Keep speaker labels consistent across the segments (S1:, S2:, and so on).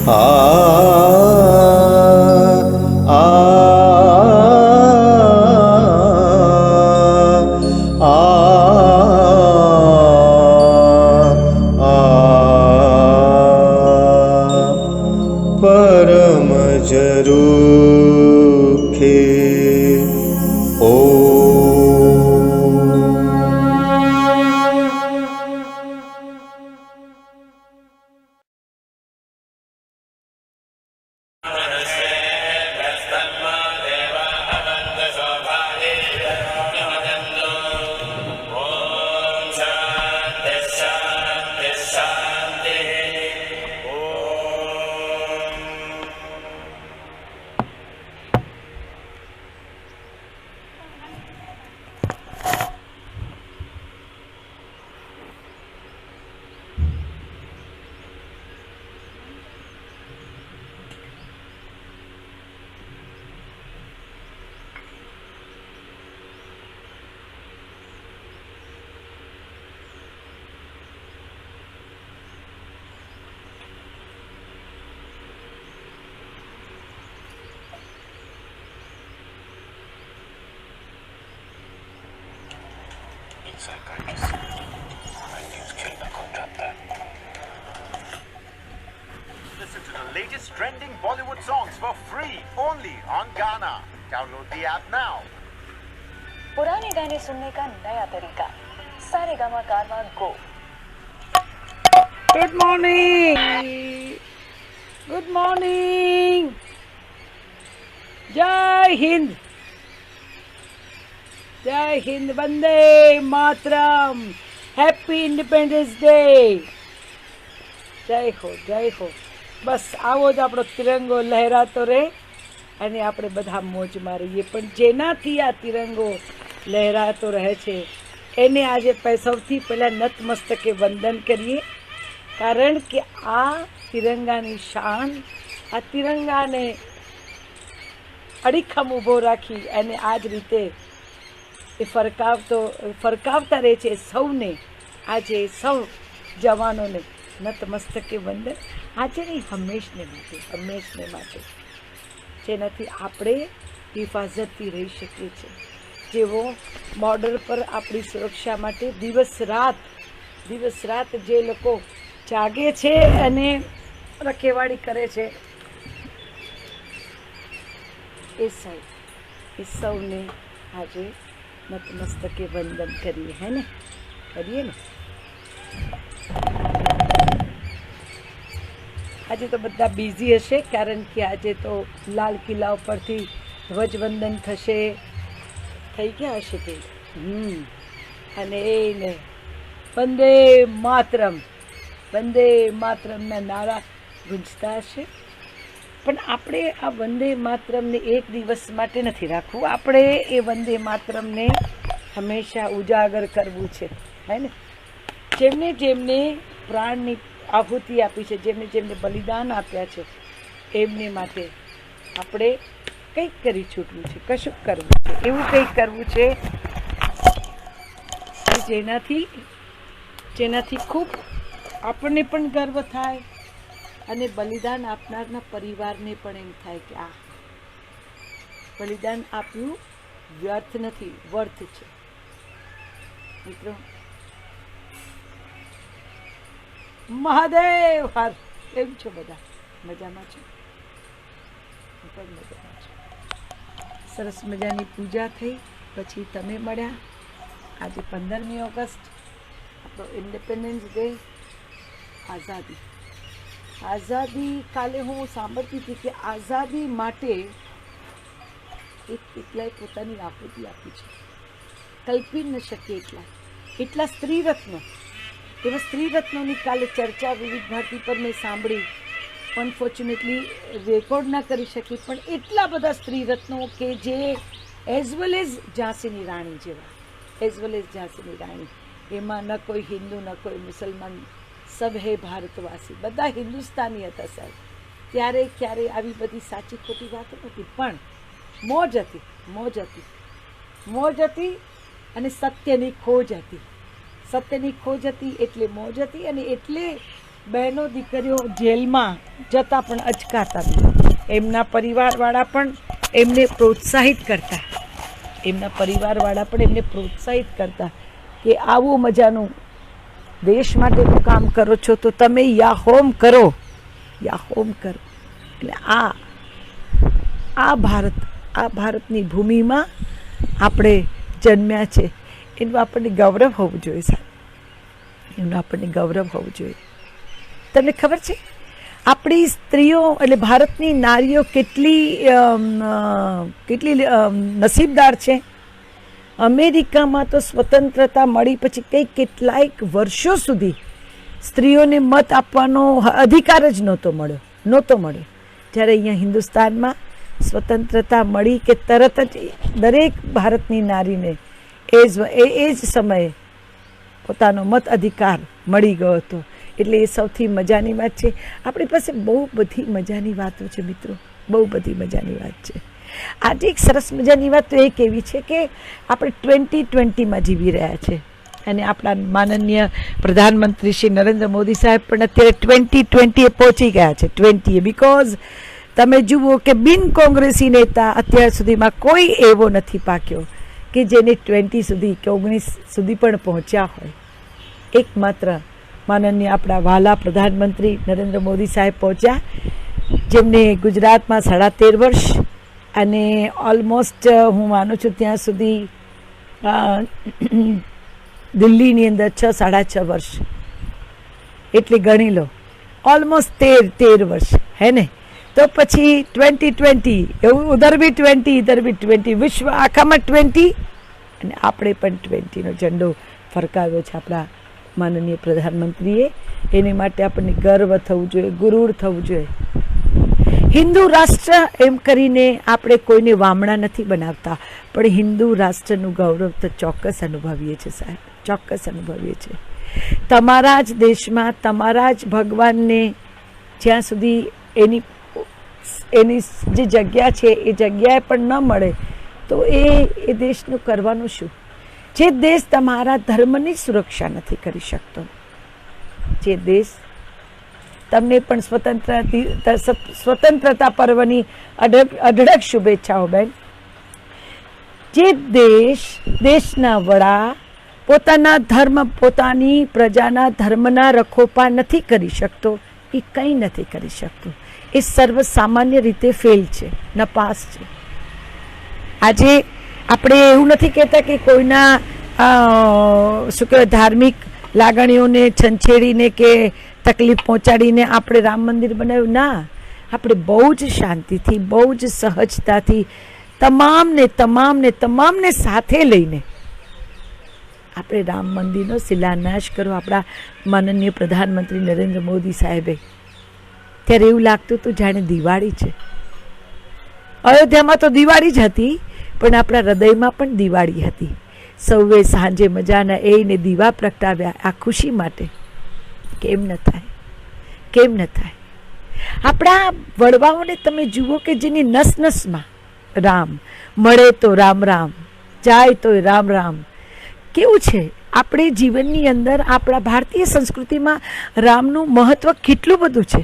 S1: आ आ आ परम जरूखे ओ
S2: Listen to the latest trending Bollywood songs for free only on Gaana. Download the app now.
S3: पुराने गाने सुनने का नया तरीका सारेगामा कारवां गो।
S4: गुड मॉर्निंग, गुड मॉर्निंग, जय हिंद, जय Hind, Vande Mataram, happy independence day, जय हो, जय हो। बस आवो ज આપણો તિરંગો લહેરાતો રહે અને આપણે બધા મોજ મારીએ, પણ જેનાથી આ તિરંગો લહેરાતો રહે છે એને આજે સૌથી પહેલાં નતમસ્તકે વંદન કરીએ, કારણ કે આ તિરંગાની શાન, આ તિરંગાને અડીખમ ઊભો રાખી અને આ જ રીતે એ ફરકાવતા રહે છે સૌને, આજે સૌ જવાનોને નતમસ્તકે વંદન, આજે નહીં હંમેશને માટે, જેનાથી આપણે હિફાજતથી રહી શકીએ છીએ। જેવો બોર્ડર પર આપણી સુરક્ષા માટે દિવસ રાત જે લોકો જાગે છે અને રખેવાળી કરે છે, એ સૌને આજે નતમસ્તકે વંદન કરીએ, હે ને, કરીએ ને। આજે તો બધા બિઝી હશે, કારણ કે આજે તો લાલ કિલ્લા ઉપરથી ધ્વજવંદન થશે, થઈ ગયા હશે તે, અને એને વંદે માતરમના નારા ગુંજતા હશે। પણ આપણે આ વંદે માતરમને એક દિવસ માટે નથી રાખવું, આપણે એ વંદે માતરમને હંમેશા ઉજાગર કરવું છે, હે ને। જેમને જેમને પ્રાણની આહુતિ આપી છે, જેમને બલિદાન આપ્યા છે, એમને માટે આપણે કંઈક કરી છૂટવું છે, કશું કરવું છે, એવું કંઈક કરવું છે જેનાથી ખૂબ આપણને પણ ગર્વ થાય અને બલિદાન આપનારના પરિવારને પણ એમ થાય કે આ બલિદાન આપ્યું વ્યર્થ નથી, વર્થ છે। મિત્રો, મહાદેવ હર, કેમ છો બધા? મજામાં છો? હું પણ મજામાં છું। સરસ મજાની પૂજા થઈ, પછી તમે મળ્યા। આજે 15મી ઓગસ્ટ, આપણો ઇન્ડિપેન્ડન્સ ડે, આઝાદી। કાલે હું સાંભળતી હતી કે આઝાદી માટે એટલાય પોતાની આહુતિ આપી છે, કલ્પી ન શકીએ એટલા સ્ત્રીરત્નો, એવા સ્ત્રીરત્નોની કાલે ચર્ચા વિવિધ ભારતી પર મેં સાંભળી, અનફોર્ચ્યુનેટલી રેકોર્ડ ના કરી શકી, પણ એટલા બધા સ્ત્રીરત્નો કે જે એઝ વેલ એઝ ઝાંસીની રાણી જેવા, એમાં ન કોઈ હિન્દુ ન કોઈ મુસલમાન, સબ હે ભારતવાસી, બધા હિન્દુસ્તાની હતા સાહેબ। ત્યારે ક્યારે આવી બધી સાચી ખોટી વાતો નથી, પણ મોજ હતી અને સત્યની ખોજ હતી, એટલે મોજ હતી, અને એટલે બહેનો દીકરીઓ જેલમાં જતાં પણ અચકાતા નહીં. એમના પરિવારવાળા પણ એમને પ્રોત્સાહિત કરતા, કે આવું મજાનું દેશ માટેનું કામ કરો છો તો તમે યા હોમ કરો. એટલે આ ભારતની ભૂમિમાં આપણે જન્મ્યા છે, એનું આપણને ગૌરવ હોવું જોઈએ તમને ખબર છે આપણી સ્ત્રીઓ એટલે ભારતની નારીઓ કેટલી નસીબદાર છે. અમેરિકામાં તો સ્વતંત્રતા મળી પછી કેટલાય વર્ષો સુધી સ્ત્રીઓને મત આપવાનો અધિકાર જ નહોતો મળ્યો. જ્યારે અહીંયા હિન્દુસ્તાનમાં સ્વતંત્રતા મળી કે તરત જ દરેક ભારતની નારીને એ જ સમયે પોતાનો મત અધિકાર મળી ગયો હતો. એટલે એ સૌથી મજાની વાત છે. આપણી પાસે બહુ બધી મજાની વાતો છે મિત્રો, બહુ બધી મજાની વાત છે. આજે એક સરસ મજાની વાત તો એક એવી છે કે આપણે 2020માં જીવી રહ્યા છે અને આપણા માનનીય પ્રધાનમંત્રી શ્રી નરેન્દ્ર મોદી સાહેબ પણ અત્યારે 2020 પહોંચી ગયા છે. 20 બીકોઝ તમે જુઓ કે બિન કોંગ્રેસી નેતા અત્યાર સુધીમાં કોઈ એવો નથી પાક્યો કે જેને 20 સુધી કે 19 સુધી પણ પહોંચ્યા હોય. એકમાત્ર માનનીય આપણા વાલા પ્રધાનમંત્રી નરેન્દ્ર મોદી સાહેબ પહોંચ્યા, જેમને ગુજરાતમાં 13.5 વર્ષ અને ઓલમોસ્ટ હું માનું છું ત્યાં સુધી દિલ્હીની અંદર 6-6.5 વર્ષ, એટલે ગણી લો ઓલમોસ્ટ 13 વર્ષ હે ને. તો પછી 2020 એવું ઉધર બી 20 ઇધર બી 20, વિશ્વ આખામાં 20 અને આપણે પણ 20નો ઝંડો ફરકાવ્યો છે આપણા માનનીય પ્રધાનમંત્રીએ. એની માટે આપણને ગર્વ થવું જોઈએ, ગુરુર થવું જોઈએ. હિન્દુ રાષ્ટ્ર એમ કરીને આપણે કોઈને વામણા નથી બનાવતા, પણ હિન્દુ રાષ્ટ્રનું ગૌરવ તો ચોક્કસ અનુભવીએ છીએ સાહેબ, ચોક્કસ અનુભવીએ છીએ. તમારા જ દેશમાં તમારા જ ભગવાનને જ્યાં સુધી એની જે જગ્યા છે એ જગ્યાએ પણ ન મળે તો એ દેશનું કરવાનું શું? જે દેશ તમારા ધર્મની સુરક્ષા નથી કરી શકતો, જે દેશ તમને પણ સ્વતંત્રતા પર્વની અઢળક શુભેચ્છાઓ બેન. જે દેશના વડા પોતાના ધર્મ, પોતાની પ્રજાના ધર્મના રખોપા નથી કરી શકતો, એ કંઈ નથી કરી શકતો. એ સર્વસામાન્ય રીતે ફેલ છે, નપાસ છે. આજે આપણે એવું નથી કહેતા કે કોઈના શું કહેવાય ધાર્મિક લાગણીઓને છંછેડીને કે તકલીફ પહોંચાડીને આપણે રામ મંદિર બનાવ્યું. ના, આપણે બહુ જ શાંતિથી, બહુ જ સહજતાથી તમામને સાથે લઈને આપણે રામ મંદિરનો શિલાન્યાસ કરો. આપણા માનનીય પ્રધાનમંત્રી નરેન્દ્ર મોદી સાહેબે ત્યારે એવું લાગતું હતું જાણે દિવાળી છે. અયોધ્યામાં તો દિવાળી જ હતી, પણ આપણા હૃદયમાં પણ દિવાળી હતી. સૌએ સાંજે મજાના એને દીવા પ્રગટાવ્યા આ ખુશી માટે. કેમ ન થાય? આપણા વડવાઓને તમે જુઓ કે જેની નસમાં રામ મળે તો રામ રામ, જાય તો રામ રામ. કેવું છે આપણે જીવનની અંદર, આપણા ભારતીય સંસ્કૃતિમાં રામનું મહત્વ કેટલું બધું છે.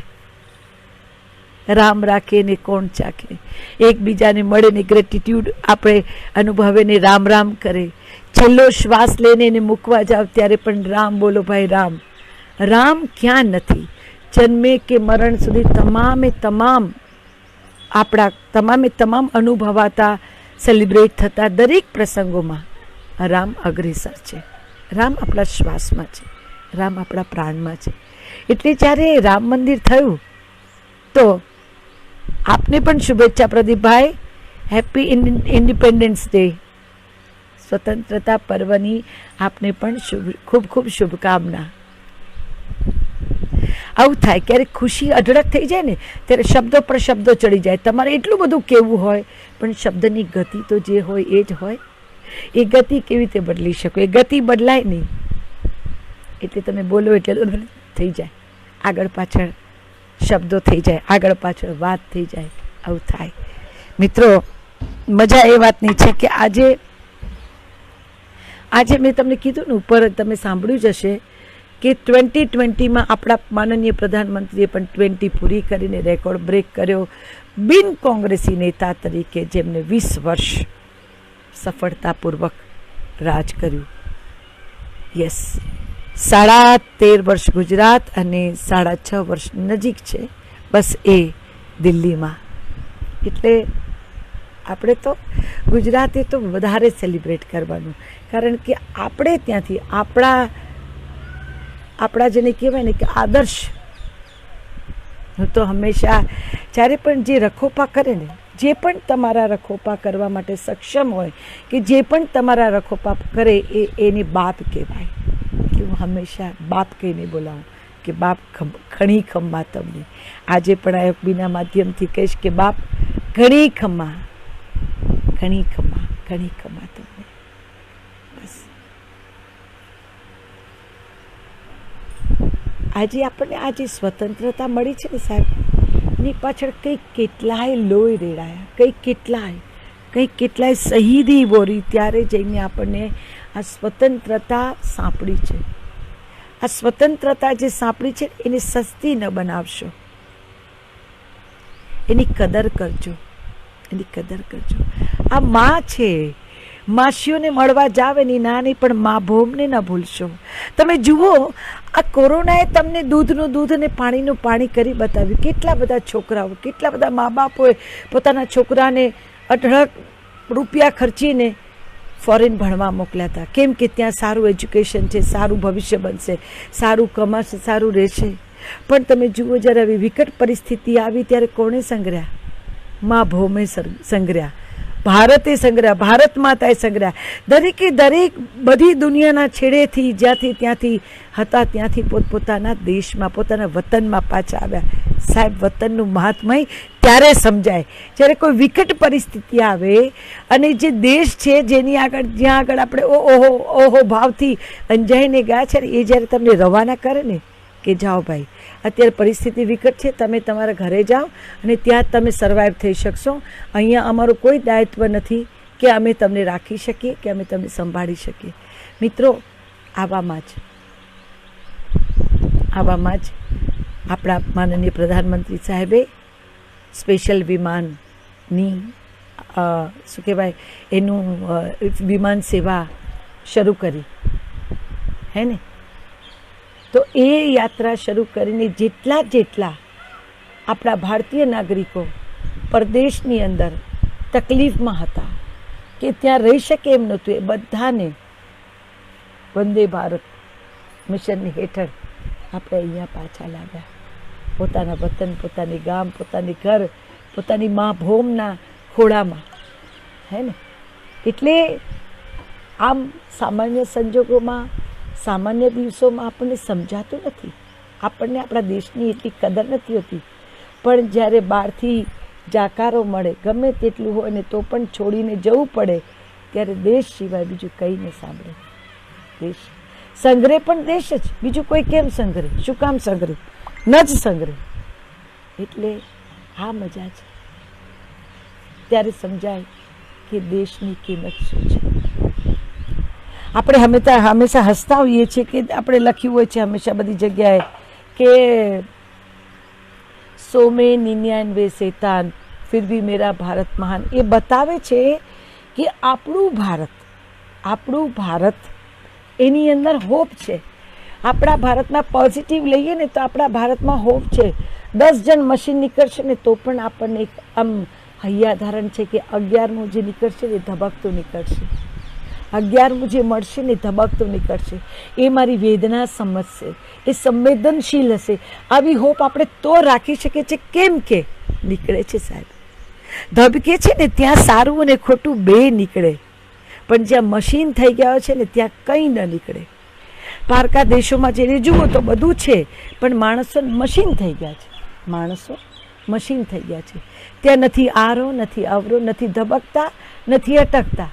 S4: રામ રાખે ને કોણ ચાખે, એકબીજાને મળે ને ગ્રેટિટ્યૂડ આપણે અનુભવે ને રામ રામ કરે. છેલ્લો શ્વાસ લઈને એને મૂકવા જાવ ત્યારે પણ રામ બોલો ભાઈ રામ. રામ ક્યાં નથી? જન્મે કે મરણ સુધી તમામ અનુભવાતા, સેલિબ્રેટ થતા દરેક પ્રસંગોમાં રામ અગ્રેસર છે. રામ આપણા શ્વાસમાં છે, રામ આપણા પ્રાણમાં છે. એટલે જ્યારે રામ મંદિર થયું તો આપને પણ શુભેચ્છા પ્રદીપભાઈ. હેપી ઇન્ડિપેન્ડન્સ ડે, સ્વતંત્રતા પર્વની આપને પણ ખૂબ ખૂબ શુભકામના. આવું થાય ક્યારેક ખુશી અઢળક થઈ જાય ને ત્યારે શબ્દો પર શબ્દો ચડી જાય. તમારે એટલું બધું કહેવું હોય પણ શબ્દની ગતિ તો જે હોય એ જ હોય. એ ગતિ કેવી રીતે બદલી શકો? એ ગતિ બદલાય નહીં. એટલે તમે બોલો એટલે થઈ જાય, આગળ પાછળ શબ્દો થઈ જાય, આગળ પાછળ વાત થઈ જાય, આવું થાય. મિત્રો, મજા એ વાતની છે કે આજે મેં તમને કીધું ને, ઉપર તમે સાંભળ્યું જ હશે કે 2020માં આપણા માનનીય પ્રધાનમંત્રીએ પણ 20 પૂરી કરીને રેકોર્ડ બ્રેક કર્યો. બિન કોંગ્રેસી નેતા તરીકે જેમને 20 વર્ષ સફળતાપૂર્વક રાજ કર્યું. યસ, 13.5 વર્ષ ગુજરાત અને 6.5 વર્ષ નજીક છે બસ એ દિલ્હીમાં. એટલે આપણે તો ગુજરાતે તો વધારે સેલિબ્રેટ કરવાનું, કારણ કે આપણે ત્યાંથી આપણા જેને કહેવાય ને કે આદર્શ. હું તો હંમેશા જ્યારે પણ જે રખોપા કરે ને, જે પણ તમારા રખોપા કરવા માટે સક્ષમ હોય, કે જે પણ તમારા રખોપા કરે એને બાપ કહેવાય. એટલે હું હંમેશા બાપ કહીને બોલાવું કે બાપ ઘણી ખમ્મા તમને. આજે પણ આ બીના માધ્યમથી કહીશ કે બાપ ઘણી ખમ્મા, ઘણી ખમ્મા, ઘણી ખમ્મા તમને. બસ આજે આપણને આ જે સ્વતંત્રતા મળી છે ને સાહેબ, એની પાછળ કંઈક કેટલાય લોહી રેડાયા, કંઈક કેટલાય શહીદી બોરી, ત્યારે જઈને આપણને આ સ્વતંત્રતા સાંપડી છે. આ સ્વતંત્રતા જે સાંપડી છે એને સસ્તી ન બનાવશો, એની કદર કરજો, એની કદર કરજો. આ માં છે, માસીઓને મળવા જાવ એની નાની, પણ મા ભોમને ન ભૂલશો. તમે જુઓ, આ કોરોનાએ તમને દૂધનું દૂધ અને પાણીનું પાણી કરી બતાવ્યું. કેટલા બધા છોકરાઓ, કેટલા બધા મા બાપોએ પોતાના છોકરાને અઢળક રૂપિયા ખર્ચીને ફોરેન ભણવા મોકલ્યા હતા. કેમ કે ત્યાં સારું એજ્યુકેશન છે, સારું ભવિષ્ય બનશે, સારું કમાશે, સારું રહેશે. પણ તમે જુઓ, જ્યારે આવી વિકટ પરિસ્થિતિ આવી ત્યારે કોણે સંગ્રહ્યા? મા ભૌમે સંગ્રહ્યા, ભારતે સંગ્રહ્યા, ભારત માતાએ સંગ્રહ્યા. દરેકે દરેક બધી દુનિયાના છેડેથી, જ્યાંથી ત્યાંથી હતા ત્યાંથી પોતપોતાના દેશમાં, પોતાના વતનમાં પાછા આવ્યા. સાહેબ, વતનનું મહાત્મય ત્યારે સમજાય જ્યારે કોઈ વિકટ પરિસ્થિતિ આવે અને જે દેશ છે જેની આગળ, જ્યાં આગળ આપણે ઓહો ભાવથી અંજાઈને ગયા છે, એ જ્યારે તમને રવાના કરે ને કે જાઓ ભાઈ, અત્યારે પરિસ્થિતિ વિકટ છે, તમે તમારા ઘરે જાઓ અને ત્યાં તમે સર્વાઈવ થઈ શકશો. અહીંયા અમારું કોઈ દાયિત્વ નથી કે અમે તમને રાખી શકીએ, કે અમે તમને સંભાળી શકીએ. મિત્રો, આવામાં જ આપણા માનનીય પ્રધાનમંત્રી સાહેબે સ્પેશિયલ વિમાનની શું કહેવાય એનું વિમાન સેવા શરૂ કરી, હે ને? તો એ યાત્રા શરૂ કરીને જેટલા આપણા ભારતીય નાગરિકો પરદેશની અંદર તકલીફમાં હતા, કે ત્યાં રહી શકે એમ નહોતું, એ બધાને વંદે ભારત મિશનની હેઠળ આપણે અહીંયા પાછા લાવ્યા. પોતાના વતન, પોતાની ગામ, પોતાની ઘર, પોતાની મા ભૌમના ખોળામાં, હે ને? એટલે આમ સામાન્ય સંજોગોમાં, સામાન્ય દિવસોમાં આપણને સમજાતું નથી, આપણને આપણા દેશની એટલી કદર નથી હોતી. પણ જ્યારે બહારથી જાકારો મળે, ગમે તેટલું હોય ને તો પણ છોડીને જવું પડે, ત્યારે દેશ સિવાય બીજું કંઈ ન સાંભળે. દેશ સંગ્રહ પણ દેશ જ, બીજું કોઈ કેમ સંગ્રહ? શું કામ સંગ્રહ? ન જ સંગ્રહ. એટલે આ મજા છે, ત્યારે સમજાય કે દેશની કિંમત શું છે. આપણે હંમેશા હસતા હોઈએ છીએ કે આપણે લખ્યું હોય છે હંમેશા બધી જગ્યાએ કે 100 में 99 शैतान फिर भी मेरा भारत महान. એ બતાવે છે કે આપણું ભારત એની અંદર હોપ છે. આપણા ભારતમાં પોઝિટિવ લઈએ ને તો આપણા ભારતમાં હોપ છે. 10 જણ મશીન નીકળશે ને તો પણ આપણને એક આમ હૈયાધારણ છે કે 11મું જે નીકળશે ને ધબકતું નીકળશે, 11મું જે મળશે ને ધબકતું નીકળશે. એ મારી વેદના સમજશે, એ સંવેદનશીલ હશે. આવી હોપ આપણે તો રાખી શકીએ છીએ. કેમ કે નીકળે છે સાહેબ, ધબકે છે ને ત્યાં સારું અને ખોટું બે નીકળે, પણ જ્યાં મશીન થઈ ગયા છે ને ત્યાં કંઈ ન નીકળે. પારકા દેશોમાં જઈને જુઓ તો બધું છે, પણ માણસો મશીન થઈ ગયા છે, માણસો મશીન થઈ ગયા છે. ત્યાં નથી આરો, નથી અવરો, નથી ધબકતા, નથી અટકતા.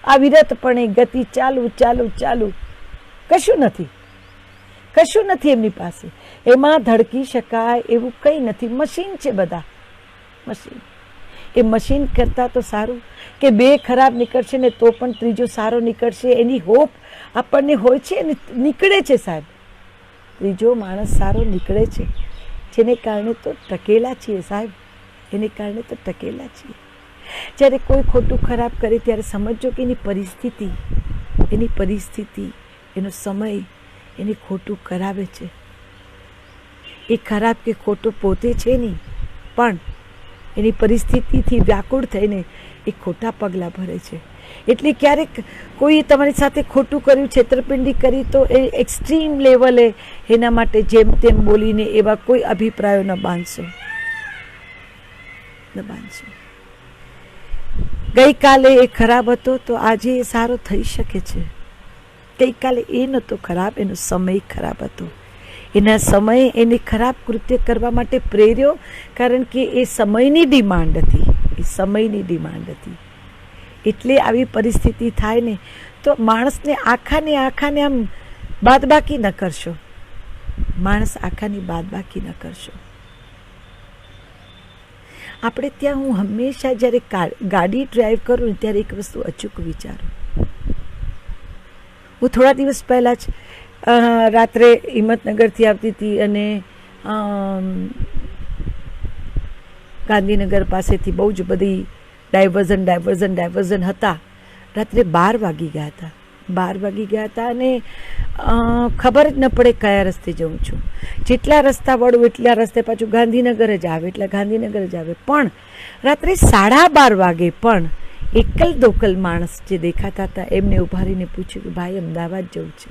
S4: અવિરતપણે ગતિ ચાલુ, કશું નથી એમની પાસે. એમાં ધડકી શકાય એવું કંઈ નથી. મશીન છે બધા, મશીન. એ મશીન કરતાં તો સારું કે 2 ખરાબ નીકળશે ને તો પણ ત્રીજો સારો નીકળશે, એની હોપ આપણને હોય છે અને નીકળે છે સાહેબ. ત્રીજો માણસ સારો નીકળે છે, જેને કારણે તો ટકેલા છીએ સાહેબ, એને કારણે તો ટકેલા છીએ. જ્યારે કોઈ ખોટું ખરાબ કરે ત્યારે સમજો કે એની પરિસ્થિતિ, એનો સમય એને ખોટું કરાવે છે. એ ખરાબ કે ખોટો પોતે છે નહીં, પણ એની પરિસ્થિતિથી વ્યાકુળ થઈને એ ખોટા પગલાં ભરે છે. એટલે ક્યારેક કોઈ તમારી સાથે ખોટું કર્યું, છેતરપિંડી કરી, તો એ એક્સ્ટ્રીમ લેવલે એના માટે જેમ તેમ બોલીને એવા કોઈ અભિપ્રાયો ન બાંધશો. ગઈકાલે એ ખરાબ હતો તો આજે એ સારો થઈ શકે છે. ગઈકાલે એ નહોતો ખરાબ, એનો સમય ખરાબ હતો. એના સમયે એને ખરાબ કૃત્ય કરવા માટે પ્રેર્યો, કારણ કે એ સમયની ડિમાન્ડ હતી. એટલે આવી પરિસ્થિતિ થાય ને તો માણસને આખાને આમ બાદબાકી ન કરશો. આપણે ત્યાં હું હંમેશા જ્યારે ગાડી ડ્રાઈવ કરું ને ત્યારે એક વસ્તુ અચૂક વિચારું. હું થોડા દિવસ પહેલાં જ રાત્રે હિંમતનગરથી આવતી હતી અને ગાંધીનગર પાસેથી બહુ જ બધી ડાયવર્ઝન હતા. રાત્રે 12 વાગી ગયા હતા અને ખબર જ ન પડે કયા રસ્તે જઉં છું. જેટલા રસ્તા વળું એટલા રસ્તે પાછું ગાંધીનગર જ આવે. પણ રાત્રે 12:30 વાગે પણ એકલ દોકલ માણસ જે દેખાતા હતા એમને ઉભા રહીને પૂછ્યું કે ભાઈ અમદાવાદ જવું છે.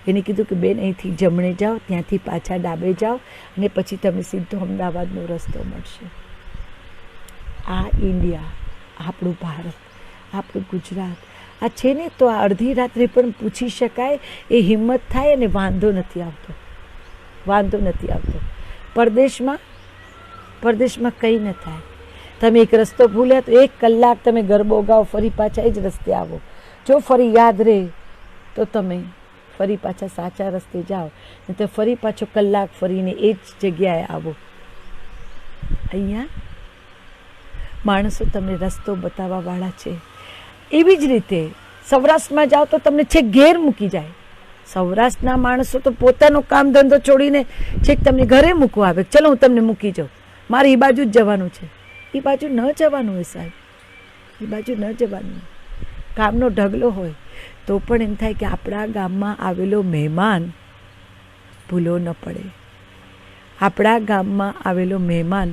S4: એને કીધું કે બેન અહીંથી જમણે જાઓ, ત્યાંથી પાછા ડાબે જાઓ અને પછી તમને સીધો અમદાવાદનો રસ્તો મળશે. આ ઇન્ડિયા, આપણું ભારત, આપણું ગુજરાત આ છે ને, તો આ અડધી રાત્રે પણ પૂછી શકાય એ હિંમત થાય અને વાંધો નથી આવતો. પરદેશમાં કંઈ ન થાય. તમે એક રસ્તો ભૂલ્યા તો 1 કલાક તમે ગરબો ગાઓ, ફરી પાછા એ જ રસ્તે આવો. જો ફરી યાદ રહે તો તમે ફરી પાછા સાચા રસ્તે જાઓ, નહીં તો ફરી પાછો કલાક ફરીને એ જ જગ્યાએ આવો. અહીંયા માણસો તમને રસ્તો બતાવવાવાળા છે. એવી જ રીતે સૌરાષ્ટ્રમાં જાઓ તો તમને છેક ઘેર મૂકી જાય. સૌરાષ્ટ્રના માણસો તો પોતાનો કામ ધંધો છોડીને છેક તમને ઘરે મૂકવા આવે. ચલો હું તમને મૂકી જાઉં, મારે એ બાજુ જ જવાનું છે. એ બાજુ ન જવાનું હોય સાહેબ, કામનો ઢગલો હોય તો પણ એમ થાય કે આપણા ગામમાં આવેલો મહેમાન ભૂલો ન પડે, આપણા ગામમાં આવેલો મહેમાન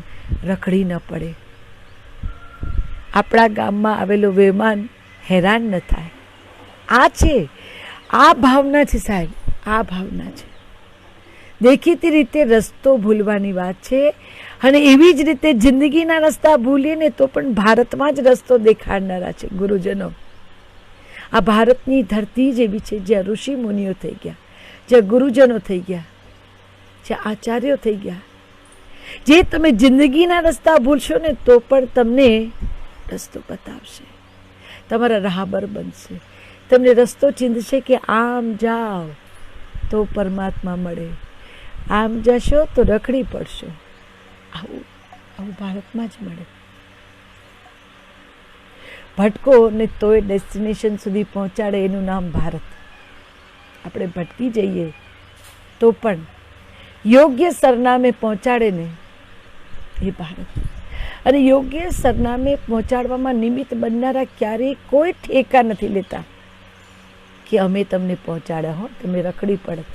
S4: રખડી ન પડે, આપણા ગામમાં આવેલો મહેમાન હેરાન ન થાય. આ ભાવના છે સાહેબ, આ ભાવના છે. દેખીતી રીતે રસ્તો ભૂલવાની વાત છે. અને એવી જ રીતે જિંદગીના રસ્તા ભૂલીએ ને તો પણ ભારતમાં જ રસ્તો દેખાડનારા છે ગુરુજનો. આ ભારતની ધરતી જ એવી છે જ્યાં ઋષિ મુનિઓ થઈ ગયા, જ્યાં ગુરુજનો થઈ ગયા, જ્યાં આચાર્યો થઈ ગયા. જે તમે જિંદગીના રસ્તા ભૂલશો ને તો પણ તમને રસ્તો બતાવશે, તમારા રાહબર બનશે, તમને રસ્તો ચીંધશે કે આમ જાઓ તો પરમાત્મા મળે, આમ જશો તો રખડી પડશો. આવું ભારતમાં જ મળે. ભટકો ને તોય ડેસ્ટિનેશન સુધી પહોંચાડે એનું નામ ભારત. આપણે ભટકી જઈએ તો પણ યોગ્ય સરનામે પહોંચાડે ને એ ભારત. અને યોગ્ય સરનામે પહોંચાડવામાં નિમિત્ત બનનારા ક્યારેય કોઈ ઠેકા નથી લેતા કે અમે તમને પહોંચાડ્યા હો, તમે રખડી પડત,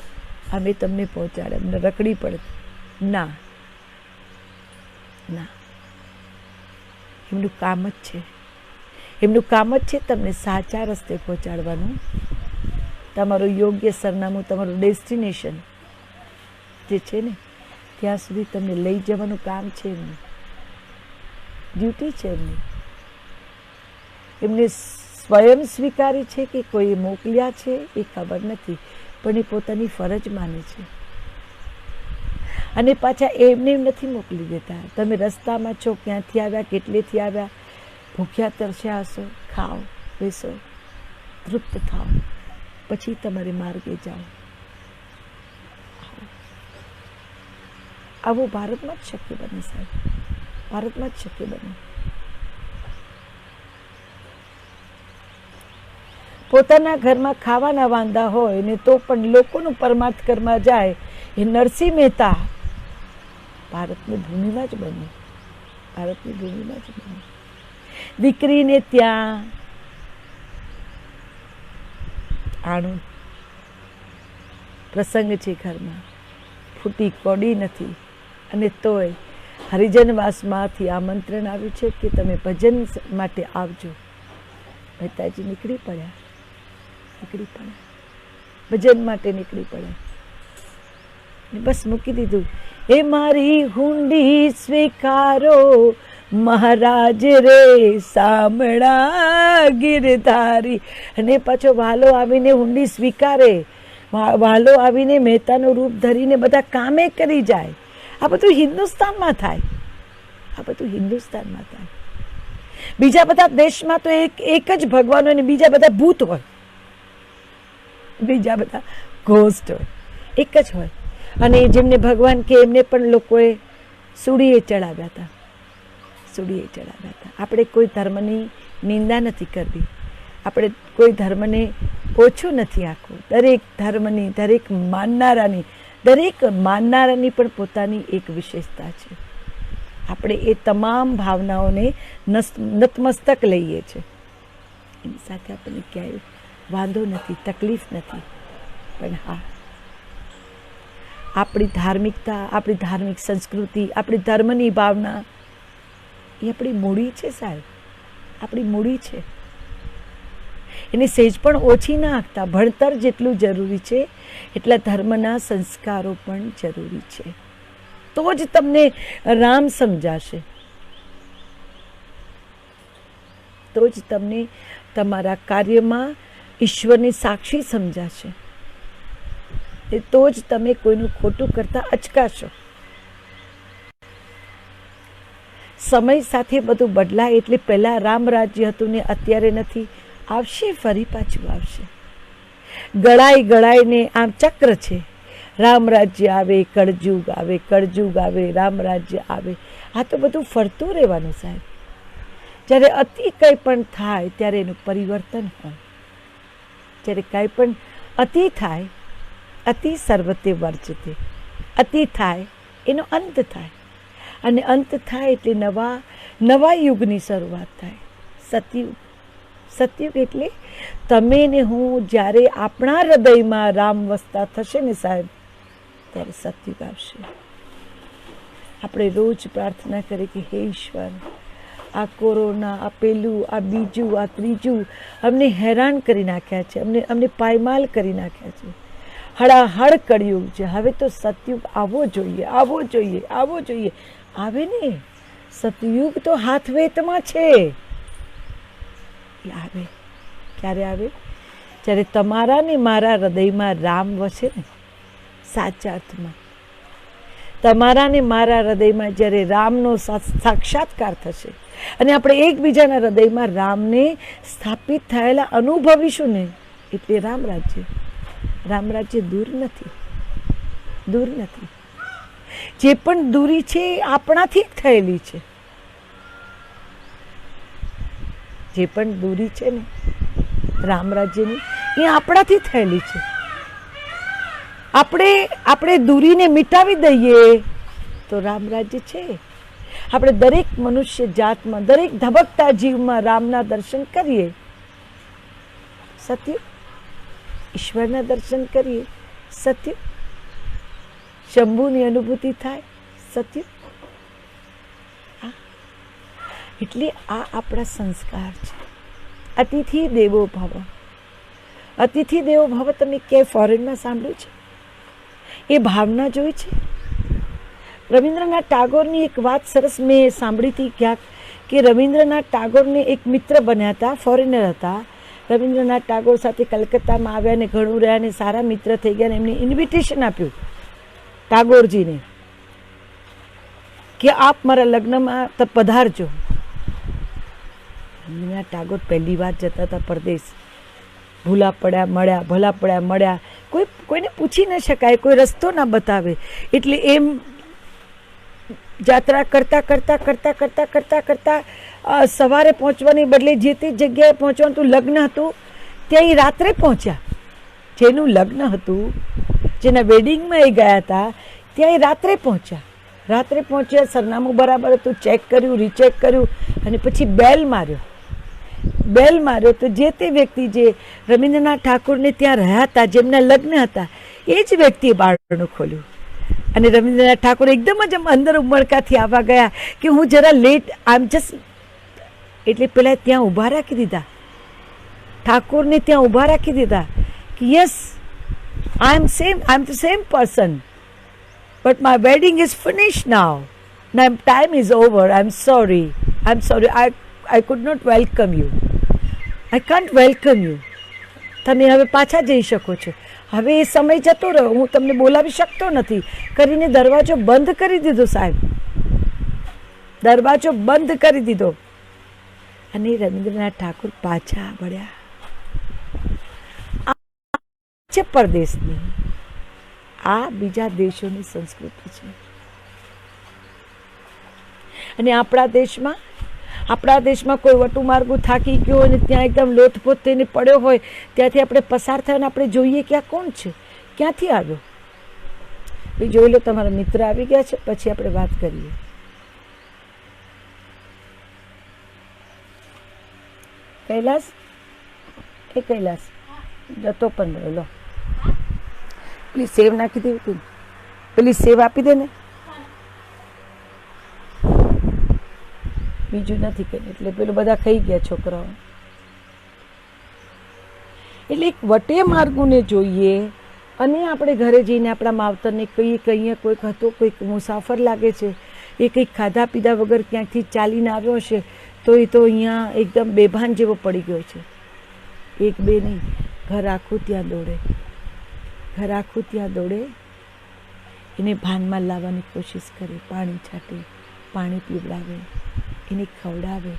S4: અમે તમને પહોંચાડ્યા, અમને રખડી પડત. ના, એમનું કામ જ છે તમને સાચા રસ્તે પહોંચાડવાનું. તમારું યોગ્ય સરનામું, તમારું ડેસ્ટિનેશન જે છે ને ત્યાં સુધી તમને લઈ જવાનું કામ છે એમનું, ડ્યુટી છે એમની. એમને સ્વયં સ્વીકારી છે કે કોઈ મોકલ્યા છે એ ખબર નથી, પણ એ પોતાની ફરજ માને છે. અને પાછા એમને એમ નથી મોકલી દેતા. તમે રસ્તામાં છો, ક્યાંથી આવ્યા, કેટલેથી આવ્યા, ભૂખ્યા તરસ્યા હશો, ખાઓ, બેસો, તૃપ્ત થાઓ, પછી તમારે માર્ગે જાઓ. આવું ભારતમાં જ શક્ય બને સાહેબ, ભારતમાં જ શક્ય બને. પોતાના ઘરમાં ખાવાના વાંધા હોય ને તો પણ લોકોનું પરમાર્થ કરવા જાય એ નરસિંહ મહેતા ભારતની ભૂમિમાં જ બન્યું, ભારતની ભૂમિમાં જ બન્યું. દીકરીને ત્યાં આણું પ્રસંગ છે ઘરમાં, ફૂટી કોડી નથી, અને તોય હરિજનવાસમાંથી આમંત્રણ આવ્યું છે કે તમે ભજન માટે આવજો. મહેતાજી નીકળી પડ્યા, ભજન માટે નીકળી પડ્યા. બસ મૂકી દીધું. એ મારી હુંડી સ્વીકારો મહારાજ રે સામળા ગિરધારી. અને પાછો વાલો આવીને હુંડી સ્વીકારે, વાલો આવીને મહેતાનું રૂપ ધરીને બધા કામે કરી જાય. આ બધું હિન્દુસ્તાનમાં થાય, આ બધું હિન્દુસ્તાનમાં થાય. બીજા બધા દેશમાં તો એક જ ભગવાન હોય ને બીજા બધા ભૂત હોય, બીજા બધા ઘોસ્ટ હોય, એક જ હોય. અને જેમને ભગવાન કે એમને પણ લોકોએ સુડીએ ચડાવ્યા હતા, સુડીએ ચડાવ્યા હતા. આપણે કોઈ ધર્મની નિંદા નથી કરવી, આપણે કોઈ ધર્મને ઓછું નથી આખું. દરેક ધર્મની, દરેક માનનારાની પણ પોતાની એક વિશેષતા છે. આપણે એ તમામ ભાવનાઓને નતમસ્તક લઈએ છીએ, એની સાથે આપણને ક્યાંય વાંધો નથી, તકલીફ નથી. પણ હા, આપણી ધાર્મિકતા, આપણી ધાર્મિક સંસ્કૃતિ, આપણી ધર્મની ભાવના એ આપણી મૂડી છે સાહેબ, આપણી મૂડી છે. એને સહેજ પણ ઓછી ના આંકતા. ભણતર જેટલું જરૂરી છે એટલા ધર્મના સંસ્કારો પણ જરૂરી છે. તો જ તમને રામ સમજાશે, તો જ તમને તમારા કાર્યમાં ઈશ્વરની સાક્ષી સમજાશે, તો જ તમે કોઈનું ખોટું કરતા અચકાશો. સમય સાથે બધું બદલાય. એટલે પહેલા રામ રાજ્ય હતું ને અત્યારે નથી, આવશે, ફરી પાછું આવશે. ગળાઈને આમ ચક્ર છે. રામ રાજ્ય આવે, કળજુગ આવે, કળજુગ આવે, રામ રાજ્ય આવે. આ તો બધું ફરતું રહેવાનું સાહેબ. જ્યારે અતિ કંઈ પણ થાય ત્યારે એનું પરિવર્તન હોય. જ્યારે કંઈ પણ અતિ થાય, અતિ સર્વતે વર્જતે, અતિ થાય એનો અંત થાય. અને અંત થાય એટલે નવા યુગની શરૂઆત થાય. સતયુગ. સતયુગ એટલે તમે ને હું જ્યારે આપણા હૃદયમાં રામ વસતા થશે ને સાહેબ, ત્યારે સતયુગ આવશે. આપણે રોજ પ્રાર્થના કરીએ કે હે ઈશ્વર, આ કોરોના, આ પેલું, આ બીજું, આ ત્રીજું અમને હેરાન કરી નાખ્યા છે, અમને પાયમાલ કરી નાખ્યા છે. હળાહળ કળયુગ છે. હવે તો સતયુગ આવવો જોઈએ, આવવો જોઈએ, આવવો જોઈએ. આવે ને, સતયુગ તો હાથવેતમાં છે. આવે. ક્યારે આવે? જ્યારે તમારા ને મારા હૃદયમાં રામ વસે ને, સાચા અર્થમાં. તમારા ને મારા હૃદયમાં જ્યારે રામનો સાક્ષાત્કાર થશે અને આપણે એકબીજાના હૃદયમાં રામને સ્થાપિત થયેલા અનુભવીશું ને, એટલે રામ રાજ્ય. રામ રાજ્ય દૂર નથી, દૂર નથી. જે પણ દૂરી છે એ આપણાથી જ થયેલી છે. જે પણ દૂરી છે ને રામ રાજ્યની, એ આપણાથી થયેલી છે. આપણે દૂરીને મિટાવી દઈએ તો રામ રાજ્ય છે. આપણે દરેક મનુષ્ય જાતમાં, દરેક ધબકતા જીવમાં રામના દર્શન કરીએ, સત્ય ઈશ્વરના દર્શન કરીએ, સત્ય શંભુની અનુભૂતિ થાય, સત્ય. એટલે આ આપણા સંસ્કાર છે. અતિથિ દેવો ભવ. અતિથિ દેવો ભવ તમે ક્યાંય ફોરેનમાં સાંભળ્યું છે? એ ભાવના જોઈ છે? રવિન્દ્રનાથ ટાગોરની એક વાત સરસ મેં સાંભળી હતી ક્યાંક, કે રવિન્દ્રનાથ ટાગોરને એક મિત્ર બન્યા હતા, ફોરેનર હતા. રવિન્દ્રનાથ ટાગોર સાથે કલકત્તામાં આવ્યા ને ઘણું રહ્યા ને સારા મિત્ર થઈ ગયા ને એમને ઇન્વિટેશન આપ્યું ટાગોરજીને કે આપ મારા લગ્નમાં પધારજો. રવિન્દ્રનાથ ટાગોર પહેલી વાર જતા હતા પરદેશ. ભૂલા પડ્યા મળ્યા, ભલા પડ્યા મળ્યા, કોઈને પૂછી ન શકાય, કોઈ રસ્તો ના બતાવે. એટલે એમ જાત્રા કરતા કરતા કરતા કરતા કરતા કરતા સવારે પહોંચવાની બદલે જે તે જગ્યાએ પહોંચવાનું લગ્ન હતું ત્યાં રાત્રે પહોંચ્યા. જેનું લગ્ન હતું જેના વેડિંગમાં એ ગયા હતા ત્યાં એ રાત્રે પહોંચ્યા, સરનામું બરાબર હતું, ચેક કર્યું, રીચેક કર્યું અને પછી બેલ માર્યો તો જે તે વ્યક્તિ જે રવિન્દ્રનાથ ઠાકુરને ત્યાં રહ્યા હતા, જેમના લગ્ન હતા, એ જ વ્યક્તિએ બારણું ખોલ્યું અને રવિન્દ્રનાથ ઠાકુર એકદમ જ અંદર ઉમળકાથી આવવા ગયા કે હું જરા લેટ એટલે પેલા ત્યાં ઊભા રાખી દીધા, ઠાકોરને ત્યાં ઊભા રાખી દીધા કે yes I am the same person but my wedding is finish now, time is over, I am sorry, I could not welcome you. I can't welcome you. તમે હવે પાછા જઈ શકો છો, હવે એ સમય જતો રહ્યો, હું તમને બોલાવી શકતો નથી કરીને દરવાજો બંધ કરી દીધો સાહેબ, દરવાજો બંધ કરી દીધો અને રવિન્દ્રનાથ ઠાકુર પાછા વળ્યા. આ છે પરદેશની, આ બીજા દેશોની સંસ્કૃતિ છે. અને આપણા દેશમાં કોઈ વટુમાર્ગું થાકી ગયો અને ત્યાં એકદમ લોથપોથ થઈને પડ્યો હોય, ત્યાંથી આપણે પસાર થયા અને આપણે જોઈએ કે આ કોણ છે, ક્યાંથી આવ્યો. ભાઈ જોઈ લો, તમારા મિત્ર આવી ગયા છે, પછી આપણે વાત કરીએ. કૈલાસ જતો પણ રહ્યો. લો પેલી સેવ નાખી દેવી હતી, પેલી સેવ આપી દે ને, બીજું નથી કંઈ, એટલે પેલું બધા ખાઈ ગયા છોકરાઓ. એટલે એક વટે માર્ગોને જોઈએ અને આપણે ઘરે જઈને આપણા માવતરને કહીએ કે અહીંયા કોઈક હતો, કોઈક મુસાફર લાગે છે, એ કંઈક ખાધા પીધા વગર ક્યાંકથી ચાલીને આવ્યો હશે તો એ તો અહીંયા એકદમ બેભાન જેવો પડી ગયો છે. એક બે નહીં, ઘર આખું ત્યાં દોડે, એને ભાનમાં લાવવાની કોશિશ કરે, પાણી છાંટે, પાણી પીવડાવે, એને ખવડાવે,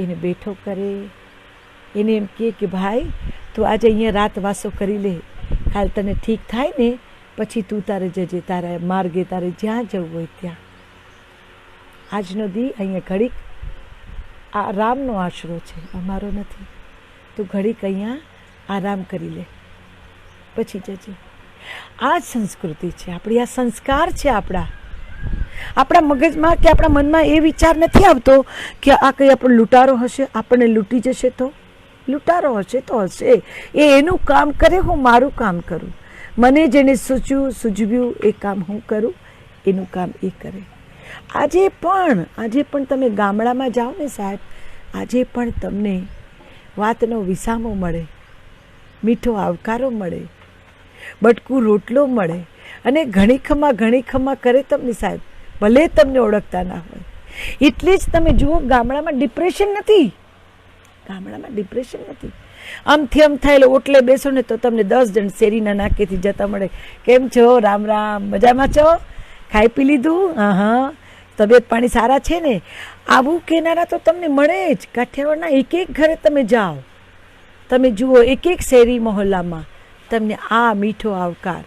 S4: એને બેઠો કરે, એને એમ કે ભાઈ તું આજે અહીંયા રાત વાસો કરી લે, કાલ તને ઠીક થાય ને પછી તું તારે જજે, તારા માર્ગે તારે જ્યાં જવું હોય ત્યાં. આજનો દી અહીંયા ઘડીક આ રામનો આશરો છે, અમારો નથી. તું ઘડીક અહીંયા આરામ કરી લે પછી જજે. આ સંસ્કૃતિ છે આપણી, આ સંસ્કાર છે આપણા મગજમાં કે આપણા મનમાં એ વિચાર નથી આવતો કે આ કંઈ આપણો લૂંટારો હશે, આપણને લૂંટી જશે તો. લૂંટારો હશે તો હશે, એ એનું કામ કરે, હું મારું કામ કરું, મને જેને સૂચવ્યું એ કામ હું કરું, એનું કામ એ કરે. આજે પણ તમે ગામડામાં જાઓ ને સાહેબ, આજે પણ તમને વાતનો વિસામો મળે, મીઠો આવકારો મળે, બટકું રોટલો મળે અને ઘણી ખમા કરે તમને સાહેબ, ભલે તમને ઓળખતા ના હોય. એટલે જ તમે જુઓ ગામડામાં ડિપ્રેશન નથી. આમથી આમ થયેલો ઓટલે બેસો ને તો તમને 10 જણ શેરીના નાકેથી જતા મળે, કેમ છો, રામ રામ, મજામાં છો, ખાઈ પી લીધું, હા તબિયત પાણી સારા છે ને, આવું કહેનારા તો તમને મળે જ. કાઠિયાવાડના એક ઘરે તમે જાઓ, તમે જુઓ એક શેરી મહોલ્લામાં તમને આ મીઠો આવકાર,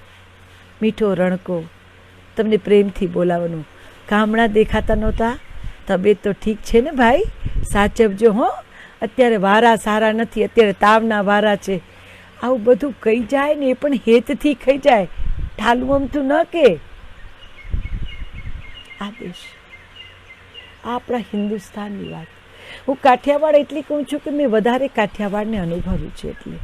S4: મીઠો રણકો, તમને પ્રેમથી બોલાવવાનું. ગામડા દેખાતા નહોતા, તબિયત તો ઠીક છે ને ભાઈ, સાચવજો હો, અત્યારે વારા સારા નથી, અત્યારે તાવના વારા છે, આવું બધું કહી જાય ને એ પણ હેતથી ખાઈ જાય, ઠાલું અમથું ન કે. આ દેશ, આપણા હિન્દુસ્તાનની વાત. હું કાઠિયાવાડ એટલી કહું છું કે મેં વધારે કાઠિયાવાડને અનુભવ્યું છે. એટલે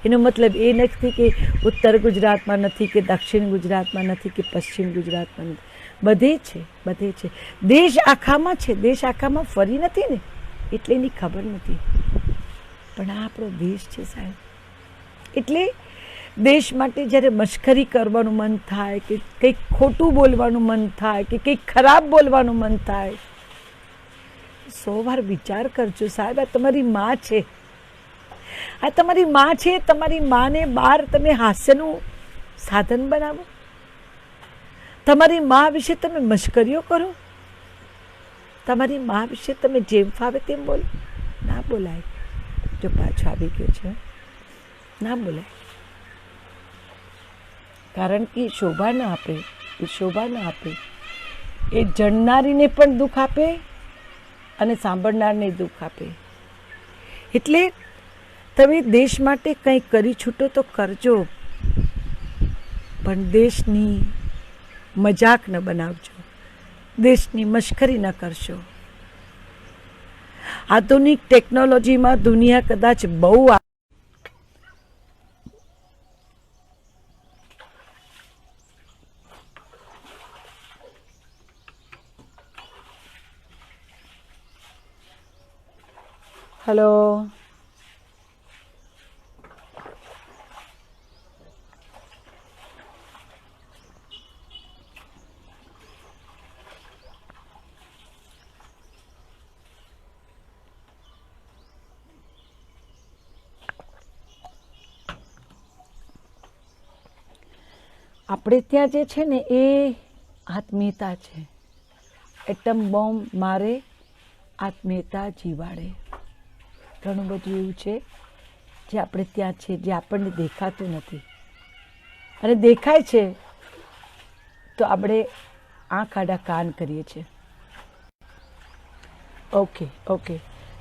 S4: એનો મતલબ એ નથી કે ઉત્તર ગુજરાતમાં નથી કે દક્ષિણ ગુજરાતમાં નથી કે પશ્ચિમ ગુજરાતમાં નથી, બધે છે. દેશ આખામાં ફરી નથી ને એટલે એની ખબર નથી, પણ આ આપણો દેશ છે સાહેબ. એટલે દેશ માટે જ્યારે મશ્કરી કરવાનું મન થાય કે કંઈક ખોટું બોલવાનું મન થાય કે કંઈક ખરાબ બોલવાનું મન થાય, 100 વાર વિચાર કરજો સાહેબ. આ તમારી માં છે, તમારી માને બહાર તમે હાસ્યનું સાધન બનાવો, તમારી મા વિશે તમે મશ્કરીઓ કરો, તમારી મા વિશે તમે જેમ ફાવે તેમ બોલો. ના બોલાય. જો પાછો આવી ગયો છે, ના બોલાય. કારણ કે શોભા ના આપે, એ જણનારીને પણ દુઃખ આપે અને સાંભળનારને દુઃખ આપે. એટલે તમે દેશ માટે કંઈ કરી છૂટો તો કરજો, પણ દેશની મજાક ન બનાવજો, દેશની મશ્કરી ન કરશો. આધુનિક ટેકનોલોજીમાં દુનિયા કદાચ બહુ હેલો આપણે ત્યાં જે છે ને એ આત્મીયતા છે. એટમ બોમ્બ મારે, આત્મીયતા જીવાડે. ઘણું બધું એવું છે જે આપણે ત્યાં છે, જે આપણને દેખાતું નથી, અને દેખાય છે તો આપણે આંખ આડા કાન કરીએ છીએ. ઓકે ઓકે,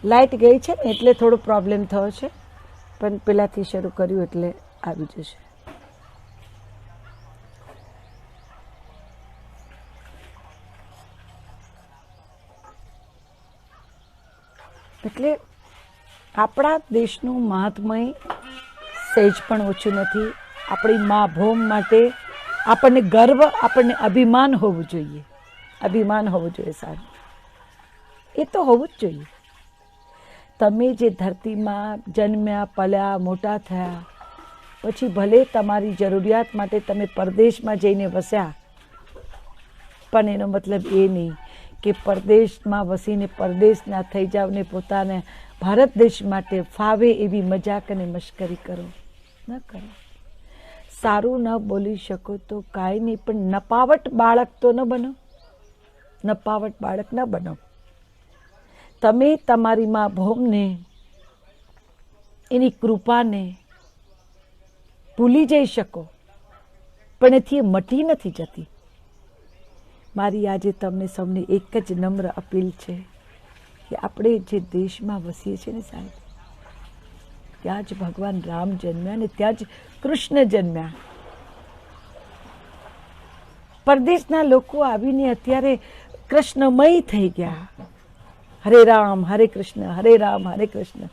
S4: લાઇટ ગઈ છે ને એટલે થોડો પ્રોબ્લેમ થયો છે, પણ પહેલાંથી શરૂ કર્યું એટલે આવી જશે. એટલે આપણા દેશનું મહાત્મય સહેજ પણ ઓછું નથી. આપણી મા ભૂમ માટે આપણને ગર્વ, આપણને અભિમાન હોવું જોઈએ. અભિમાન હોવું જોઈએ સારું, એ તો હોવું જ જોઈએ. તમે જે ધરતીમાં જન્મ્યા, પલ્યા, મોટા થયા, પછી ભલે તમારી જરૂરિયાત માટે તમે પરદેશમાં જઈને વસ્યા, પણ એનો મતલબ એ નહીં કે પરદેશમાં વસીને પરદેશના થઈ જાવ ને પોતાને ભારત દેશ માટે ફાવે એવી મજાક અને મશ્કરી કરો. ન કરો. સારું ન બોલી શકો તો કાંઈ નહીં, પણ નપાવટ બાળક તો ન બનો. નપાવટ બાળક ન બનો. તમે તમારી મા ભૌમને, એની કૃપાને ભૂલી જઈ શકો, પણ એથી એ મટી નથી જતી. મારી આજે તમને સૌને એક જ નમ્ર અપીલ છે કે આપણે જે દેશમાં વસીએ છીએ ને સાહેબ, ત્યાં જ ભગવાન રામ જન્મ્યા ને ત્યાં જ કૃષ્ણ જન્મ્યા. પરદેશના લોકો આવીને અત્યારે કૃષ્ણમય થઈ ગયા. હરે રામ હરે કૃષ્ણ, હરે રામ હરે કૃષ્ણ.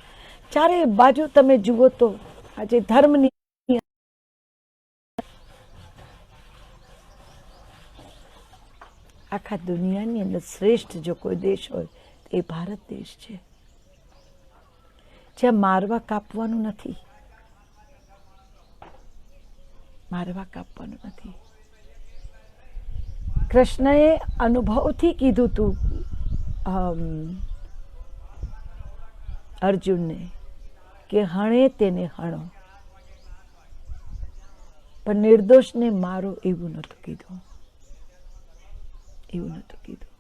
S4: ચારે બાજુ તમે જુઓ તો આજે ધર્મની આખા દુનિયાની અંદર શ્રેષ્ઠ જો કોઈ દેશ હોય તો એ ભારત દેશ છે, જ્યાં મારવા કાપવાનું નથી. મારવા કાપવાનું નથી. કૃષ્ણએ અનુભવથી કીધું તું અર્જુનને કે હણે તેને હણો, પણ નિર્દોષને મારો એવું નહોતું કીધું. એવું નહોતું કીધું.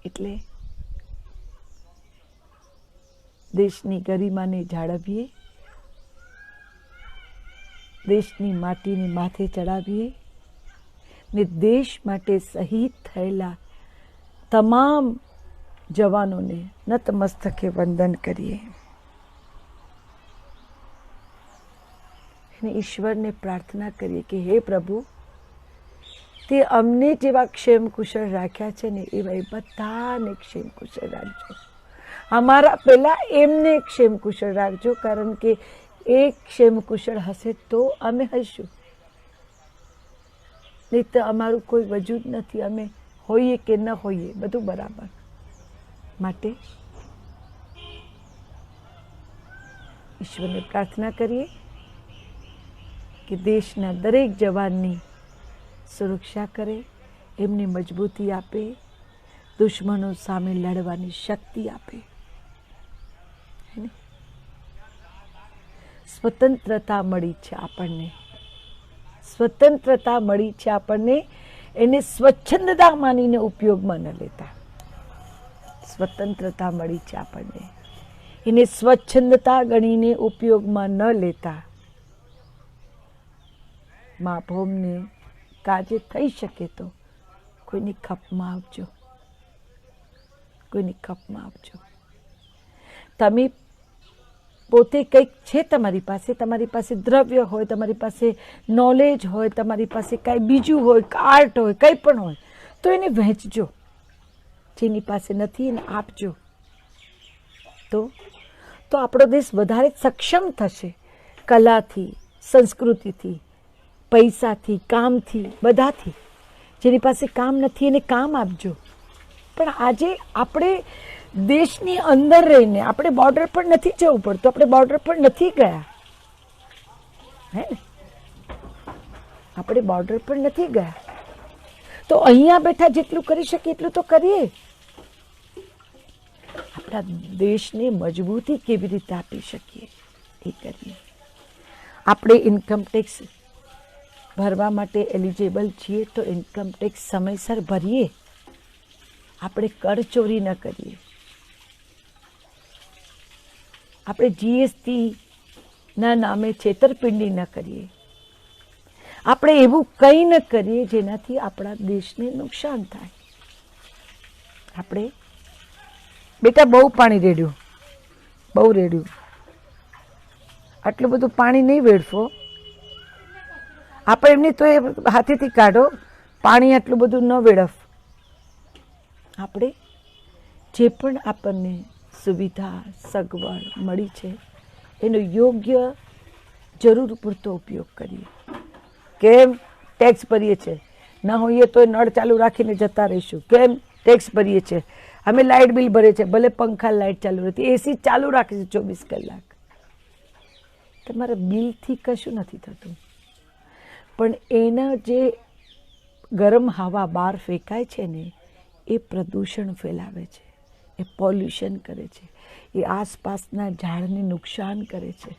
S4: એટલે દેશની ગરિમાને જાળવીએ, દેશની માટીને માથે ચડાવીએ ને દેશ માટે શહીદ થયેલા તમામ જવાનોને નતમસ્તકે વંદન કરીએ. અને ઈશ્વરને પ્રાર્થના કરીએ કે હે પ્રભુ, તે અમને જેવા ક્ષેમ કુશળ રાખ્યા છે ને એવા એ બધાને ક્ષેમ કુશળ રાખજો. અમારા પહેલાં એમને ક્ષેમ કુશળ રાખજો, કારણ કે એ ક્ષેમ કુશળ હશે તો અમે હશું, નહીં તો અમારું કોઈ વજૂદ નથી. અમે હોઈએ કે ન હોઈએ બધું બરાબર. માટે ઈશ્વરને પ્રાર્થના કરીએ કે દેશના દરેક જવાનની સુરક્ષા કરે, એમને મજબૂતી આપે, દુશ્મનો સામે લડવાની શક્તિ આપે. સ્વતંત્રતા મળી છે આપણને, સ્વતંત્રતા મળી છે આપણને, એને સ્વચ્છંદતા માનીને ઉપયોગમાં ન લેતા. સ્વતંત્રતા મળી છે આપણને, એને સ્વચ્છંદતા ગણીને ઉપયોગમાં ન લેતા. મા ભૌમને કાજે થઈ શકે તો કોઈની ખપમાં આવજો, કોઈની ખપમાં આવજો. તમે પોતે કંઈક છે તમારી પાસે દ્રવ્ય હોય, તમારી પાસે નોલેજ હોય, તમારી પાસે કાંઈ બીજું હોય, આર્ટ હોય, કંઈ પણ હોય, તો એને વહેંચજો. જેની પાસે નથી એને આપજો. તો આપણો દેશ વધારે સક્ષમ થશે, કલાથી, સંસ્કૃતિથી, પૈસાથી, કામથી, બધાથી. જેની પાસે કામ નથી એને કામ આપજો. પણ આજે આપણે દેશની અંદર રહીને, આપણે બોર્ડર પર નથી જવું પડતું, આપણે બોર્ડર પર નથી ગયા, હે ને? આપણે બોર્ડર પર નથી ગયા, તો અહીંયા બેઠા જેટલું કરી શકીએ એટલું તો કરીએ. આપણા દેશને મજબૂતી કેવી રીતે આપી શકીએ એ કરીએ. આપણે ઇન્કમ ટેક્સ ભરવા માટે એલિજિબલ છીએ તો ઇન્કમ ટેક્સ સમયસર ભરીએ. આપણે કર ચોરી ન કરીએ. આપણે જીએસટીના નામે છેતરપિંડી ન કરીએ. આપણે એવું કંઈ ન કરીએ જેનાથી આપણા દેશને નુકસાન થાય. આપણે બેટા બહુ પાણી રેડ્યું, બહુ રેડ્યું, આટલું બધું પાણી નહીં વેડફો. આપણે એમની તો એ હાથેથી કાઢો, પાણી આટલું બધું ન વેડફ. આપણે જે પણ આપણને સુવિધા સગવડ મળી છે એનો યોગ્ય જરૂર પૂરતો ઉપયોગ કરીએ. કેમ ટેક્સ ભરીએ છીએ, ના હોઈએ તો નળ ચાલુ રાખીને જતા રહીશું. કેમ ટેક્સ ભરીએ છીએ, અમે લાઇટ બિલ ભરીએ છીએ, ભલે પંખા લાઇટ ચાલુ રહેતી, એસી ચાલુ રાખીશું 24 કલાક. તમારા બિલથી કશું નથી થતું, પણ એના જે ગરમ હવા બહાર ફેંકાય છે ને એ પ્રદૂષણ ફેલાવે છે, એ પોલ્યુશન કરે છે, એ આસપાસના ઝાડને નુકસાન કરે છે.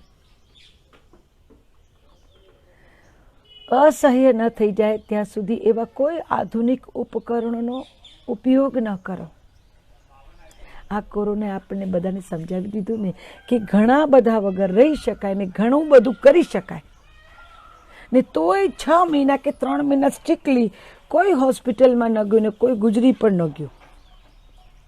S4: અસહ્ય ન થઈ જાય ત્યાં સુધી એવા કોઈ આધુનિક ઉપકરણોનો ઉપયોગ ન કરો. આ કોરોનાએ આપણને બધાને સમજાવી દીધું ને કે ઘણા બધા વગર રહી શકાય ને ઘણું બધું કરી શકાય ને. તોય 6 મહિના કે 3 મહિના સ્ટ્રિક્ટલી કોઈ હોસ્પિટલમાં ન ગયું ને કોઈ ગુજરી પણ ન ગયું,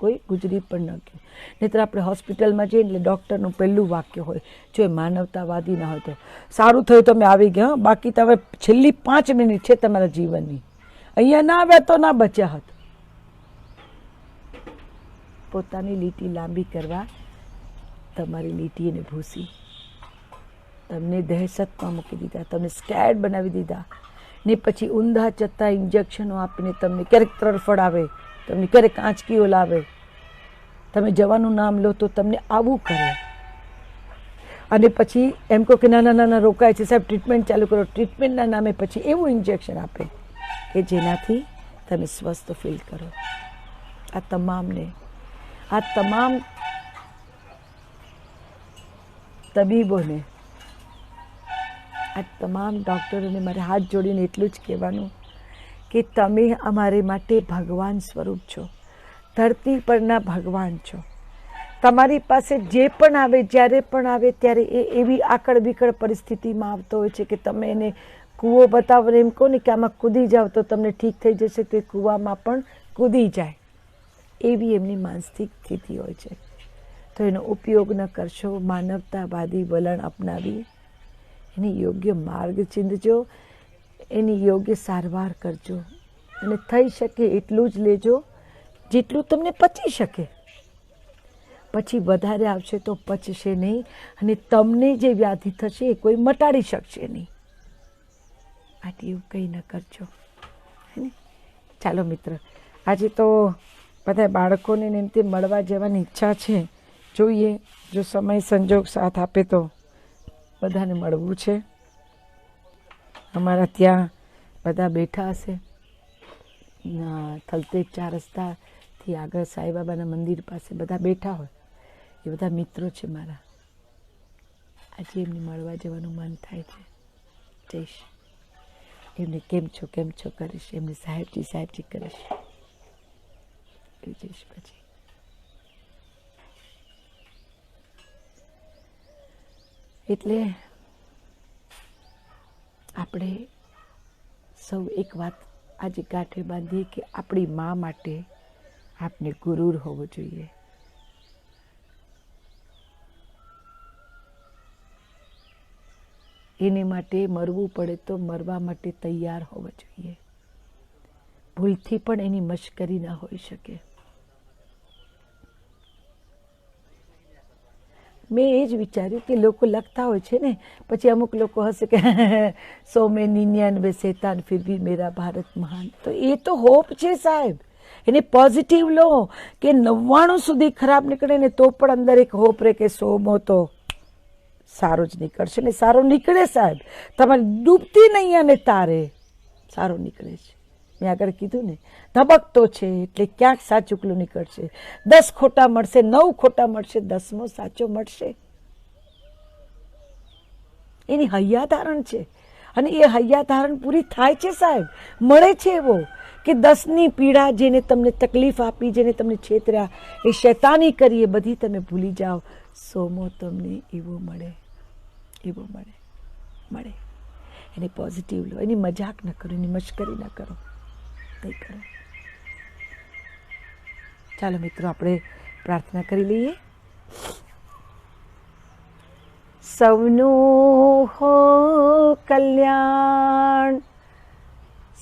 S4: કોઈ ગુજરી પણ ન ગયું. નહીંતર આપણે હોસ્પિટલમાં જઈએ એટલે ડૉક્ટરનું પહેલું વાક્ય હોય, જો એ માનવતાવાદી ના હોય તો સારું થયું તમે આવી ગયા, બાકી તો હવે છેલ્લી 5 મિનિટ છે તમારા જીવનની, અહીંયા ના આવ્યા તો ના બચ્યા હોત. પોતાની લીટી લાંબી કરવા તમારી લીટી એને ભૂસી, તમને દહેશતમાં મૂકી દીધા, તમને સ્કેર્ડ બનાવી દીધા ને પછી ઊંધા ચત્તા ઇન્જેક્શનો આપીને તમને ક્યારેક તરફડાવે, તમને ક્યારેક આંચકીઓ લાવે. તમે જવાનું નામ લો તો તમને આવું કરે અને પછી એમ કહો કે નાના રોકાય છે સાહેબ, ટ્રીટમેન્ટ ચાલુ કરો. ટ્રીટમેન્ટના નામે પછી એવું ઇન્જેક્શન આપે કે જેનાથી તમે સ્વસ્થ ફીલ કરો. આ તમામ તબીબોને, આ તમામ ડૉક્ટરોને મારે હાથ જોડીને એટલું જ કહેવાનું કે તમે અમારે માટે ભગવાન સ્વરૂપ છો, ધરતી પરના ભગવાન છો. તમારી પાસે જે પણ આવે, જ્યારે પણ આવે ત્યારે એ એવી આકળ વિકળ પરિસ્થિતિમાં આવતો હોય છે કે તમે એને કૂવો બતાવો એમ કહો ને કે આમાં કૂદી જાઓ તો તમને ઠીક થઈ જશે, તો એ કૂવામાં પણ કૂદી જાય, એવી એમની માનસિક સ્થિતિ હોય છે. તો એનો ઉપયોગ ન કરશો. માનવતાવાદી વલણ અપનાવી એને યોગ્ય માર્ગ ચીંધજો, એની યોગ્ય સારવાર કરજો અને થઈ શકે એટલું જ લેજો જેટલું તમને પચી શકે. પછી વધારે આવશે તો પચશે નહીં અને તમને જે વ્યાધિ થશે એ કોઈ મટાડી શકશે નહીં. માટે એવું કંઈ ન કરજો, હે ને? ચાલો મિત્ર, આજે તો બધા બાળકોને એમ તે મળવા જવાની ઈચ્છા છે. જોઈએ, જો સમય સંજોગ સાથ આપે તો બધાને મળવું છે. અમારા ત્યાં બધા બેઠા હશે, થલતેજ 4 રસ્તાથી આગળ સાંઈબાબાના મંદિર પાસે બધા બેઠા હોય, એ બધા મિત્રો છે મારા. આજે એમને મળવા જવાનું મન થાય છે. જઈશ, એમને કેમ છો કરીશ, એમને સાહેબજી કરીશ, એ જઈશ. પછી એટલે આપણે સૌ એક વાત આજે ગાંઠે બાંધીએ કે આપણી મા માટે આપણે ગુરુર હોવો જોઈએ. એની માટે મરવું પડે તો મરવા માટે તૈયાર હોવા જોઈએ. ભૂલથી પણ એની મશ્કરી ના હોઈ શકે. મેં એ જ વિચાર્યું કે લોકો લખતા હોય છે ને, પછી અમુક લોકો હશે કે 100 में 99 શેતાન ફિર ભી મેરા ભારત મહાન. તો એ તો હોપ છે સાહેબ, એને પોઝિટિવ લો કે 99 સુધી ખરાબ નીકળે ને તો પણ અંદર એક હોપ રહે કે 100 તો સારો જ નીકળશે ને. સારો નીકળે સાહેબ, તમારી ડૂબતી નહીં અને તારે સારો નીકળે છે. મેં આગળ કીધું ને, ધબકતો છે એટલે ક્યાંક સાચુકલું નીકળશે. 10 ખોટા મળશે, 9 ખોટા મળશે, 10મો સાચો મળશે. એની હૈયાધારણ છે અને એ હૈયાધારણ પૂરી થાય છે સાહેબ. મળે છે એવો કે 10ની પીડા, જેને તમને તકલીફ આપી, જેને તમને છેતર્યા, એ શૈતાની કરી, એ બધી તમે ભૂલી જાઓ. 100મો તમને એવો મળે, એવો મળે. એને પોઝિટિવ લો, એની મજાક ન કરો, એની મશ્કરી ન કરો, નહીં કરો. ચાલો મિત્રો, આપણે પ્રાર્થના કરી લઈએ. સૌનું હો કલ્યાણ,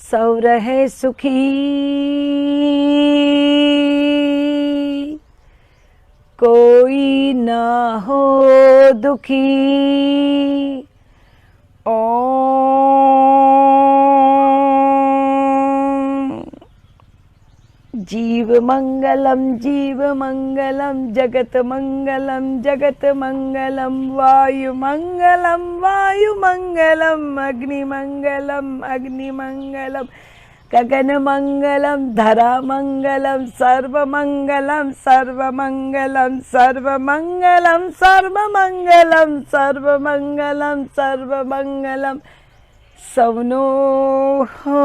S4: સૌ રહે સુખી, કોઈ ના હો દુખી. जीव मंगलम जगत मंगलम वायु मंगलम अग्नि मंगलम गगन मंगलम धरा मंगलम सर्व मंगलम सवनो हो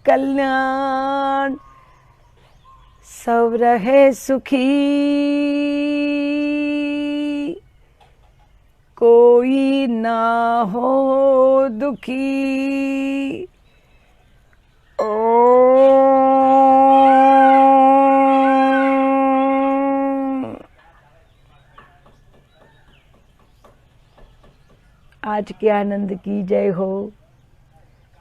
S4: कल्याण, सब रहे सुखी, कोई ना हो दुखी. आज के आनंद की जय हो.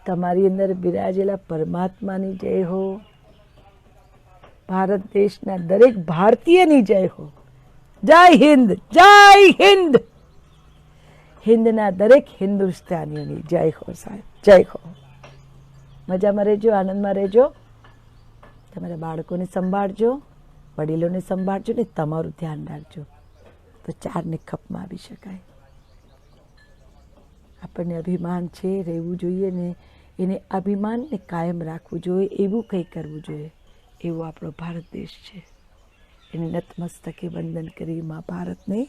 S4: તમારી અંદર બિરાજેલા પરમાત્માની જય હો. ભારત દેશના દરેક ભારતીયની જય હો. જય હિન્દ, જય હિન્દ. હિન્દના દરેક હિન્દુસ્તાનીઓની જય હો સાહેબ, જય હો. મજામાં રહેજો, આનંદમાં રહેજો. તમારા બાળકોને સંભાળજો, વડીલોને સંભાળજો ને તમારું ધ્યાન રાખજો, તો 4ને ખપમાં આવી શકાય. આપણને અભિમાન છે, રહેવું જોઈએ ને એને અભિમાનને કાયમ રાખવું જોઈએ, એવું કંઈ કરવું જોઈએ. એવો આપણો ભારત દેશ છે. એને નતમસ્તકે વંદન કરી મા ભારતને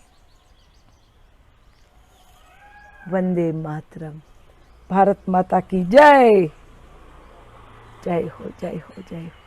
S4: વંદે માતરમ. ભારત માતા કી જય. જય હો, જય હો, જય હો.